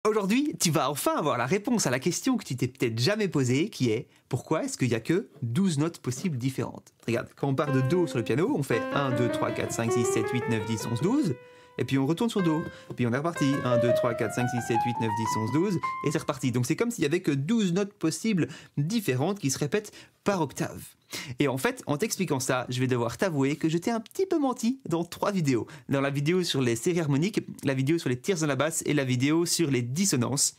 Aujourd'hui, tu vas enfin avoir la réponse à la question que tu t'es peut-être jamais posée, qui est pourquoi est-ce qu'il n'y a que 12 notes possibles différentes? Regarde, quand on part de Do sur le piano, on fait 1, 2, 3, 4, 5, 6, 7, 8, 9, 10, 11, 12, et puis on retourne sur Do, puis on est reparti, 1, 2, 3, 4, 5, 6, 7, 8, 9, 10, 11, 12, et c'est reparti. Donc c'est comme s'il y avait que 12 notes possibles différentes qui se répètent par octave. Et en fait, en t'expliquant ça, je vais devoir t'avouer que je t'ai un petit peu menti dans 3 vidéos. Dans la vidéo sur les séries harmoniques, la vidéo sur les tiers dans la basse et la vidéo sur les dissonances.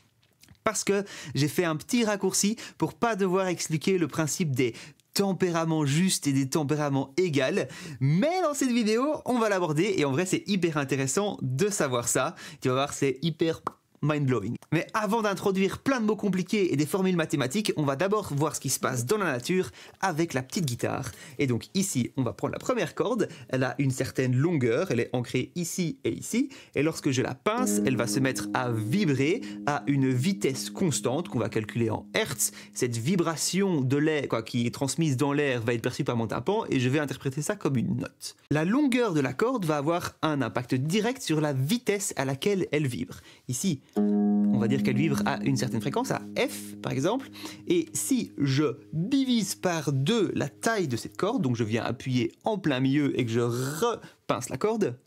Parce que j'ai fait un petit raccourci pour pas devoir expliquer le principe des tempéraments justes et des tempéraments égaux. Mais dans cette vidéo, on va l'aborder et en vrai, c'est hyper intéressant de savoir ça. Tu vas voir, c'est hyper mind-blowing. Mais avant d'introduire plein de mots compliqués et des formules mathématiques, on va d'abord voir ce qui se passe dans la nature avec la petite guitare. Et donc ici, on va prendre la première corde, elle a une certaine longueur, elle est ancrée ici et ici, et lorsque je la pince, elle va se mettre à vibrer à une vitesse constante qu'on va calculer en Hertz. Cette vibration de l'air, qui est transmise dans l'air, va être perçue par mon tympan et je vais interpréter ça comme une note. La longueur de la corde va avoir un impact direct sur la vitesse à laquelle elle vibre. Ici, on va dire qu'elle vibre à une certaine fréquence, à F par exemple, et si je divise par 2 la taille de cette corde, donc je viens appuyer en plein milieu et que je repince la corde,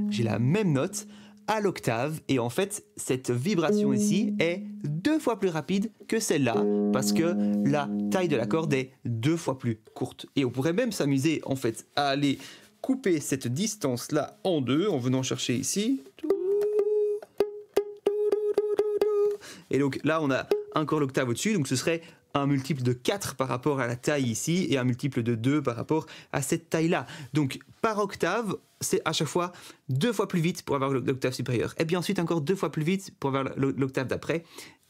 j'ai la même note à l'octave, et en fait cette vibration ici est 2 fois plus rapide que celle-là, parce que la taille de la corde est 2 fois plus courte. Et on pourrait même s'amuser en fait à aller couper cette distance-là en 2 en venant chercher ici. Et donc là, on a encore l'octave au-dessus, donc ce serait un multiple de 4 par rapport à la taille ici, et un multiple de 2 par rapport à cette taille-là. Donc par octave, c'est à chaque fois 2 fois plus vite pour avoir l'octave supérieure. Et bien ensuite encore 2 fois plus vite pour avoir l'octave d'après,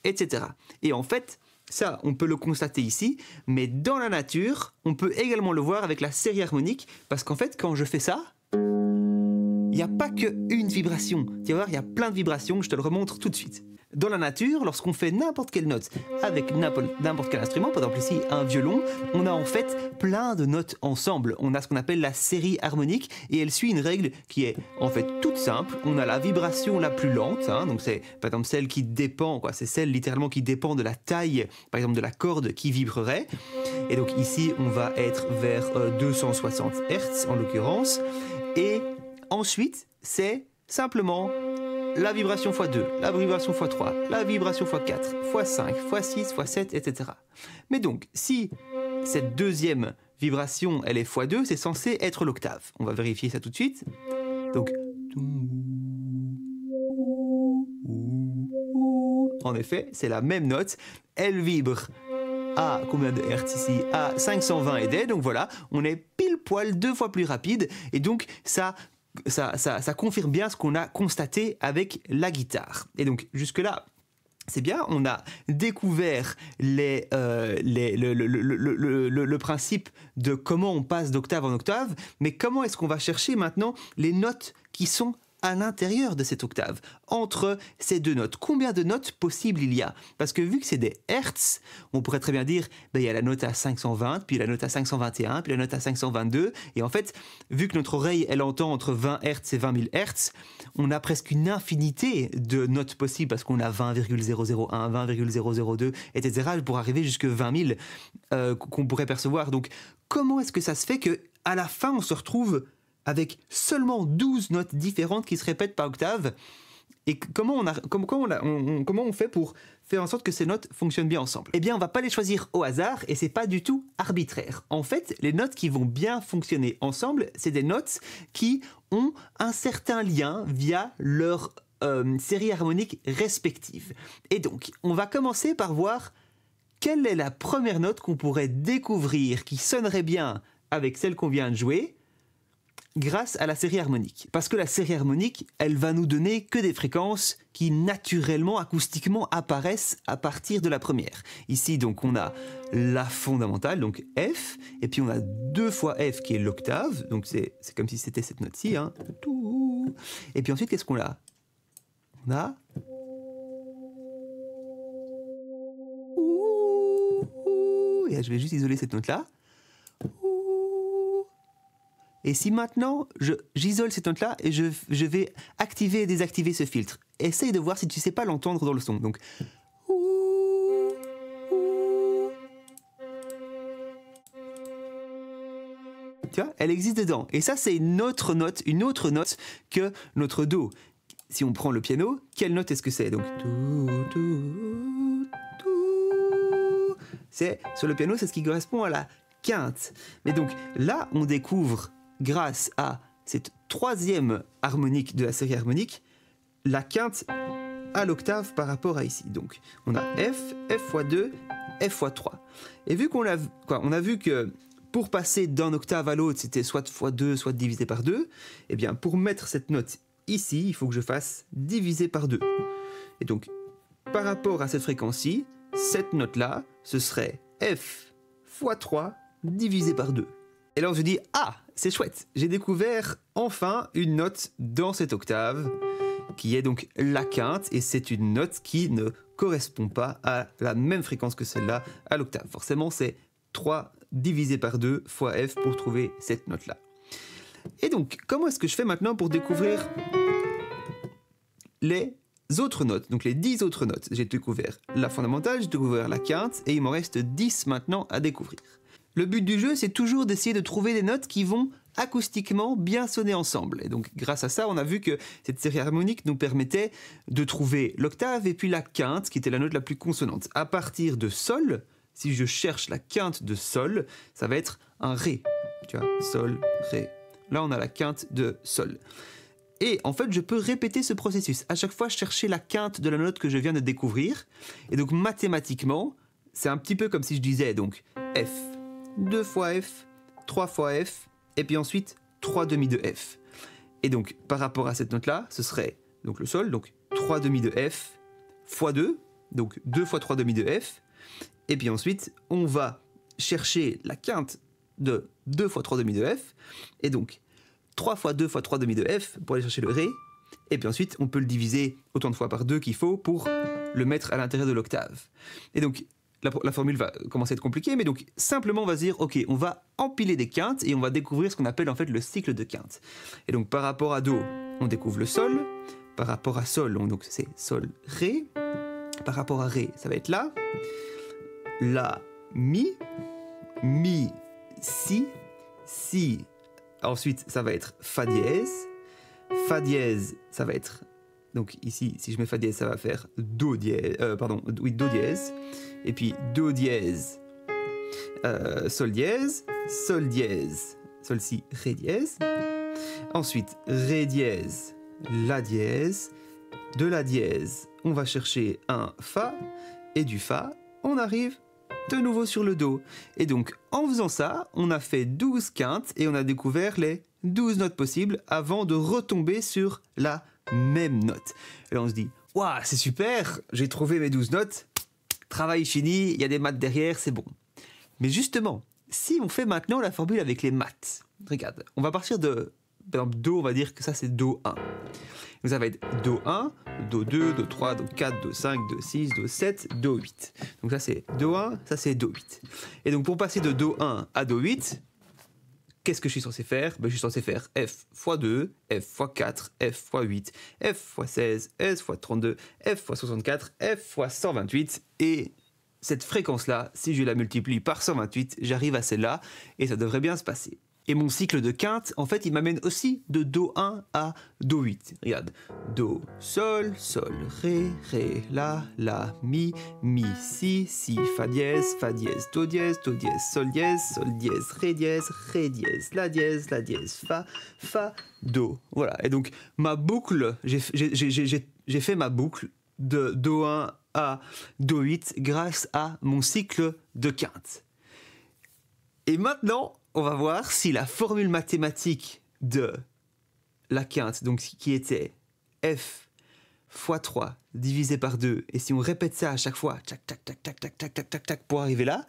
etc. Et en fait, ça, on peut le constater ici, mais dans la nature, on peut également le voir avec la série harmonique, parce qu'en fait, quand je fais ça, il n'y a pas qu'une vibration. Tu vas voir, il y a plein de vibrations, je te le remontre tout de suite. Dans la nature, lorsqu'on fait n'importe quelle note avec n'importe quel instrument, par exemple ici un violon, on a en fait plein de notes ensemble. On a ce qu'on appelle la série harmonique et elle suit une règle qui est en fait toute simple. On a la vibration la plus lente, donc c'est par exemple celle qui dépend, c'est celle littéralement qui dépend de la taille, par exemple de la corde qui vibrerait. Et donc ici on va être vers 260 Hz en l'occurrence. Et ensuite c'est simplement la vibration x2, la vibration x3, la vibration x4, x5, x6, x7, etc. Mais donc, si cette deuxième vibration, elle est x2, c'est censé être l'octave. On va vérifier ça tout de suite. Donc, en effet, c'est la même note. Elle vibre à combien de Hertz ici? À 520 et des. Donc voilà, on est pile poil 2 fois plus rapide. Et donc, ça confirme bien ce qu'on a constaté avec la guitare. Et donc jusque-là, c'est bien, on a découvert le principe de comment on passe d'octave en octave, mais comment est-ce qu'on va chercher maintenant les notes qui sont à l'intérieur de cette octave, entre ces deux notes? Combien de notes possibles il y a? Parce que vu que c'est des Hertz, on pourrait très bien dire, il y a la note à 520, puis la note à 521, puis la note à 522, et en fait, vu que notre oreille, elle entend entre 20 Hertz et 20 000 Hertz, on a presque une infinité de notes possibles, parce qu'on a 20,001, 20,002, etc., pour arriver jusqu'à 20 000 qu'on pourrait percevoir. Donc, comment est-ce que ça se fait qu'à la fin, on se retrouve avec seulement 12 notes différentes qui se répètent par octave? Et comment on fait pour faire en sorte que ces notes fonctionnent bien ensemble? Eh bien, on ne va pas les choisir au hasard et c'est pas du tout arbitraire. En fait, les notes qui vont bien fonctionner ensemble, c'est des notes qui ont un certain lien via leur série harmonique respective. Et donc, on va commencer par voir quelle est la première note qu'on pourrait découvrir qui sonnerait bien avec celle qu'on vient de jouer, grâce à la série harmonique. Parce que la série harmonique, elle va nous donner que des fréquences qui naturellement, acoustiquement, apparaissent à partir de la première. Ici, donc, on a la fondamentale, donc F, et puis on a 2 fois F qui est l'octave, donc c'est comme si c'était cette note-ci, Et puis ensuite, qu'est-ce qu'on a? On a... Et je vais juste isoler cette note-là. Et si maintenant, j'isole cette note-là et je vais activer et désactiver ce filtre, essaye de voir si tu sais pas l'entendre dans le son. Donc, tu vois, elle existe dedans. Et ça, c'est une autre note que notre Do. Si on prend le piano, quelle note est-ce que c'est? Donc, sur le piano, c'est ce qui correspond à la quinte. Mais donc, là, on découvre, grâce à cette troisième harmonique de la série harmonique, la quinte à l'octave par rapport à ici. Donc, on a F, F fois 2, F fois 3. Et vu qu'on a, on a vu que pour passer d'un octave à l'autre, c'était soit fois 2, soit divisé par 2, eh bien, pour mettre cette note ici, il faut que je fasse diviser par 2. Et donc, par rapport à cette fréquence-ci, cette note-là, ce serait F fois 3 divisé par 2. Et là, on se dit, ah, c'est chouette, j'ai découvert enfin une note dans cette octave, qui est donc la quinte, et c'est une note qui ne correspond pas à la même fréquence que celle-là à l'octave. Forcément, c'est 3 divisé par 2 fois F pour trouver cette note-là. Et donc, comment est-ce que je fais maintenant pour découvrir les autres notes, donc les 10 autres notes? J'ai découvert la fondamentale, j'ai découvert la quinte, et il m'en reste 10 maintenant à découvrir. Le but du jeu, c'est toujours d'essayer de trouver des notes qui vont acoustiquement bien sonner ensemble. Et donc, grâce à ça, on a vu que cette série harmonique nous permettait de trouver l'octave et puis la quinte, qui était la note la plus consonante. À partir de Sol, si je cherche la quinte de Sol, ça va être un Ré. Tu vois, Sol, Ré. Là, on a la quinte de Sol. Et en fait, je peux répéter ce processus. À chaque fois, chercher la quinte de la note que je viens de découvrir. Et donc, mathématiquement, c'est un petit peu comme si je disais donc F, 2 fois F, 3 fois F, et puis ensuite 3 demi de F. Et donc, par rapport à cette note-là, ce serait donc le Sol, donc 3 demi de F fois 2, donc 2 fois 3 demi de F. Et puis ensuite, on va chercher la quinte de 2 fois 3 demi de F, et donc 3 fois 2 fois 3 demi de F pour aller chercher le Ré, et puis ensuite on peut le diviser autant de fois par 2 qu'il faut pour le mettre à l'intérieur de l'octave. Et donc la formule va commencer à être compliquée, mais donc simplement on va se dire, ok, on va empiler des quintes et on va découvrir ce qu'on appelle en fait le cycle de quintes. Et donc par rapport à Do, on découvre le Sol, par rapport à Sol, donc c'est Sol, Ré, par rapport à Ré, ça va être La, La, Mi, Mi, Si, Si, ensuite ça va être Fa dièse, Fa dièse, ça va être, donc ici, si je mets Fa dièse, ça va faire Do dièse, Do dièse, et puis Do dièse, Sol dièse, Sol dièse, Sol si, Ré dièse, ensuite Ré dièse, La dièse, de La dièse, on va chercher un Fa, et du Fa, on arrive de nouveau sur le Do. Et donc, en faisant ça, on a fait 12 quintes et on a découvert les 12 notes possibles avant de retomber sur la même note. Et là, on se dit, waouh, c'est super, j'ai trouvé mes 12 notes, travail fini, il y a des maths derrière, c'est bon. Mais justement, si on fait maintenant la formule avec les maths, regarde, on va partir de, par exemple, Do, on va dire que ça c'est Do 1. Donc ça va être Do 1, Do 2, Do 3, Do 4, Do 5, Do 6, Do 7, Do 8. Donc ça c'est Do 1, ça c'est Do 8. Et donc pour passer de Do 1 à Do 8, qu'est-ce que je suis censé faire? Je suis censé faire F fois 2, F fois 4, F fois 8, F fois 16, S fois 32, F fois 64, F fois 128. Et cette fréquence-là, si je la multiplie par 128, j'arrive à celle-là et ça devrait bien se passer. Et mon cycle de quinte, en fait, il m'amène aussi de Do 1 à Do 8. Regarde, Do, Sol, Sol, Ré, Ré, La, La, Mi, Mi, Si, Si, Fa dièse, Do dièse, Sol dièse, Ré dièse, La dièse, Fa, Fa, Do. Voilà, et donc ma boucle, j'ai fait ma boucle de Do 1 à Do 8 grâce à mon cycle de quinte. Et maintenant, on va voir si la formule mathématique de la quinte, donc qui était F fois 3 divisé par 2, et si on répète ça à chaque fois, tac, tac, tac, tac, tac, tac, tac, tac, tac, pour arriver là,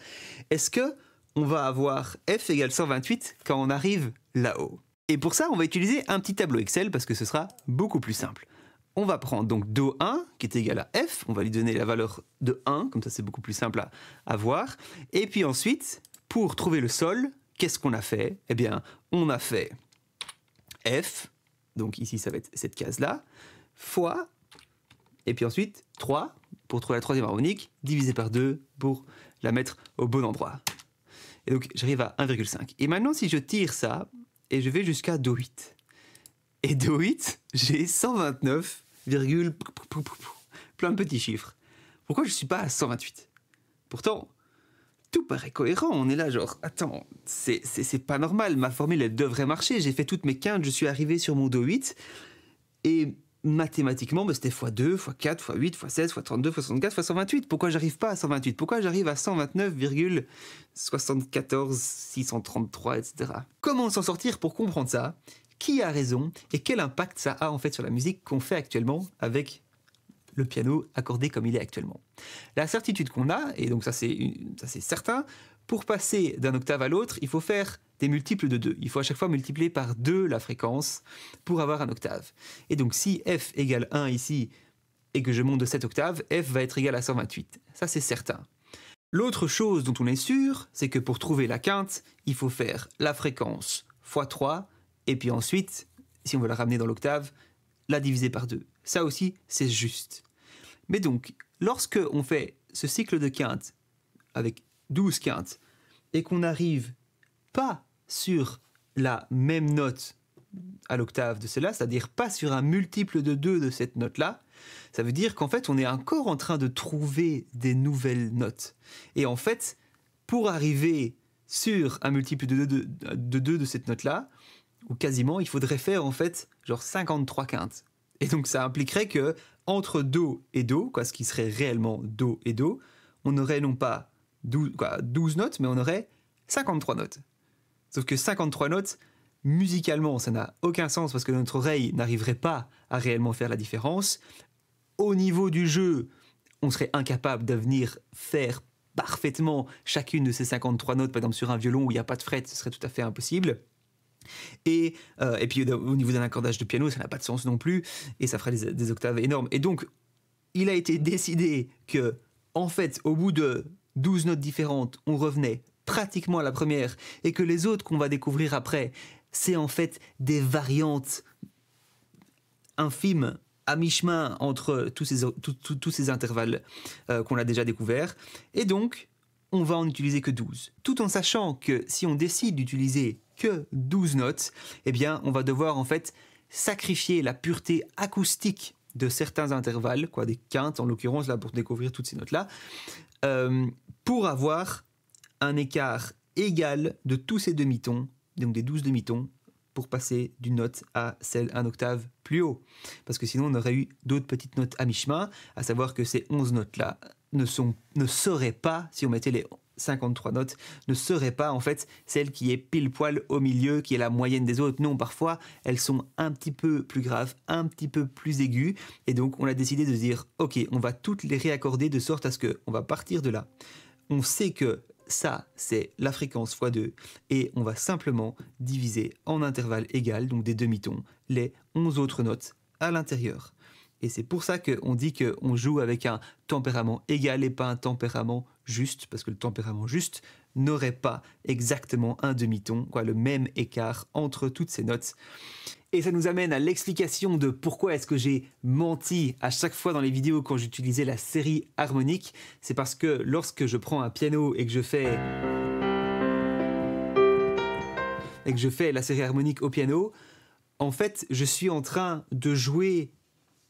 est-ce que on va avoir F égale 128 quand on arrive là-haut? Et pour ça, on va utiliser un petit tableau Excel parce que ce sera beaucoup plus simple. On va prendre donc Do 1 qui est égal à F, on va lui donner la valeur de 1, comme ça c'est beaucoup plus simple à voir. Et puis ensuite, pour trouver le Sol, qu'est-ce qu'on a fait? Eh bien, on a fait F, donc ici ça va être cette case-là, fois et puis ensuite 3 pour trouver la troisième harmonique, divisé par 2 pour la mettre au bon endroit. Et donc j'arrive à 1,5. Et maintenant si je tire ça, et je vais jusqu'à Do8. Et Do8, j'ai 129, plein de petits chiffres. Pourquoi je ne suis pas à 128? Pourtant, tout paraît cohérent. On est là genre, attends, c'est pas normal. Ma formule, elle devrait marcher. J'ai fait toutes mes quintes, je suis arrivé sur mon Do8. Et mathématiquement, c'était x2, x4, x8, x16, x32, x64, x128. Pourquoi j'arrive pas à 128? Pourquoi j'arrive à 129,74, 633, etc. Comment s'en sortir pour comprendre ça? Qui a raison? Et quel impact ça a en fait sur la musique qu'on fait actuellement avec le piano accordé comme il est actuellement? La certitude qu'on a, et donc ça c'est certain, pour passer d'un octave à l'autre, il faut faire des multiples de 2. Il faut à chaque fois multiplier par 2 la fréquence pour avoir un octave. Et donc si F égale 1 ici, et que je monte de cette octave, F va être égal à 128. Ça c'est certain. L'autre chose dont on est sûr, c'est que pour trouver la quinte, il faut faire la fréquence fois 3, et puis ensuite, si on veut la ramener dans l'octave, la diviser par 2. Ça aussi, c'est juste. Mais donc, lorsque on fait ce cycle de quintes avec 12 quintes et qu'on n'arrive pas sur la même note à l'octave de celle-là, c'est-à-dire pas sur un multiple de 2 de cette note-là, ça veut dire qu'en fait, on est encore en train de trouver des nouvelles notes. Et en fait, pour arriver sur un multiple de 2 de cette note-là, ou quasiment, il faudrait faire en fait genre 53 quintes. Et donc ça impliquerait que entre Do et Do, quoi, ce qui serait réellement Do et Do, on aurait non pas 12 notes, mais on aurait 53 notes. Sauf que 53 notes, musicalement, ça n'a aucun sens parce que notre oreille n'arriverait pas à réellement faire la différence. Au niveau du jeu, on serait incapable de venir faire parfaitement chacune de ces 53 notes, par exemple sur un violon où il n'y a pas de fret, ce serait tout à fait impossible. Et puis au niveau d'un accordage de piano, ça n'a pas de sens non plus, et ça ferait des octaves énormes. Et donc, il a été décidé que, en fait, au bout de 12 notes différentes, on revenait pratiquement à la première, et que les autres qu'on va découvrir après, c'est en fait des variantes infimes, à mi-chemin entre tous ces intervalles qu'on a déjà découverts. Et donc, on va en utiliser que 12. Tout en sachant que si on décide d'utiliser que 12 notes, eh bien, on va devoir en fait sacrifier la pureté acoustique de certains intervalles, quoi, des quintes en l'occurrence, là, pour découvrir toutes ces notes-là, pour avoir un écart égal de tous ces demi-tons, donc des 12 demi-tons, pour passer d'une note à celle un octave plus haut. Parce que sinon, on aurait eu d'autres petites notes à mi-chemin, à savoir que ces 11 notes-là ne seraient pas, si on mettait les 53 notes, ne seraient pas en fait celle qui est pile poil au milieu, qui est la moyenne des autres. Non, parfois, elles sont un petit peu plus graves, un petit peu plus aiguës. Et donc, on a décidé de se dire, ok, on va toutes les réaccorder de sorte à ce qu'on va partir de là. On sait que ça, c'est la fréquence x2, et on va simplement diviser en intervalles égaux, donc des demi-tons, les 11 autres notes à l'intérieur. Et c'est pour ça qu'on dit qu'on joue avec un tempérament égal et pas un tempérament juste, parce que le tempérament juste n'aurait pas exactement un demi-ton, quoi, le même écart entre toutes ces notes. Et ça nous amène à l'explication de pourquoi est-ce que j'ai menti à chaque fois dans les vidéos quand j'utilisais la série harmonique. C'est parce que lorsque je prends un piano et que je fais la série harmonique au piano, en fait, je suis en train de jouer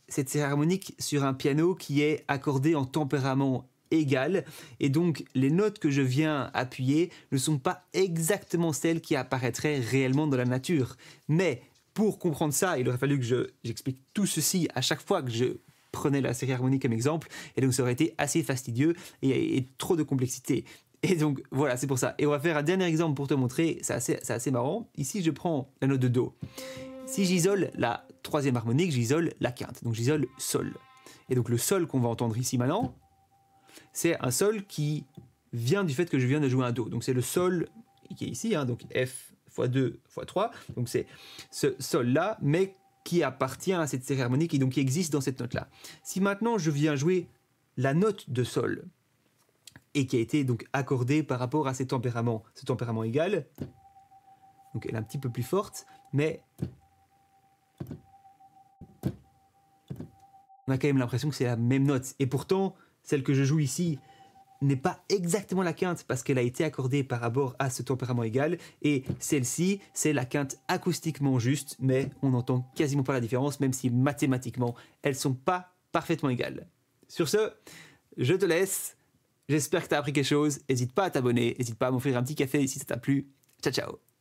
cette série harmonique sur un piano qui est accordé en tempérament égal, et donc les notes que je viens appuyer ne sont pas exactement celles qui apparaîtraient réellement dans la nature. Mais pour comprendre ça, il aurait fallu que j'explique tout ceci à chaque fois que je prenais la série harmonique comme exemple, et donc ça aurait été assez fastidieux et trop de complexité. Et donc voilà, c'est pour ça. Et on va faire un dernier exemple pour te montrer, c'est assez marrant. Ici, je prends la note de Do. Si j'isole la troisième harmonique, j'isole la quinte, donc j'isole Sol. Et donc le Sol qu'on va entendre ici maintenant, c'est un Sol qui vient du fait que je viens de jouer un Do. Donc c'est le Sol qui est ici, hein, donc F x2 x3, donc c'est ce Sol-là, mais qui appartient à cette série harmonique et donc qui existe dans cette note-là. Si maintenant je viens jouer la note de Sol, et qui a été donc accordée par rapport à ce tempérament égal, donc elle est un petit peu plus forte, mais on a quand même l'impression que c'est la même note. Et pourtant, celle que je joue ici n'est pas exactement la quinte parce qu'elle a été accordée par rapport à ce tempérament égal. Et celle-ci, c'est la quinte acoustiquement juste, mais on n'entend quasiment pas la différence, même si mathématiquement, elles sont pas parfaitement égales. Sur ce, je te laisse. J'espère que tu as appris quelque chose. N'hésite pas à t'abonner, n'hésite pas à m'offrir un petit café si ça t'a plu. Ciao, ciao.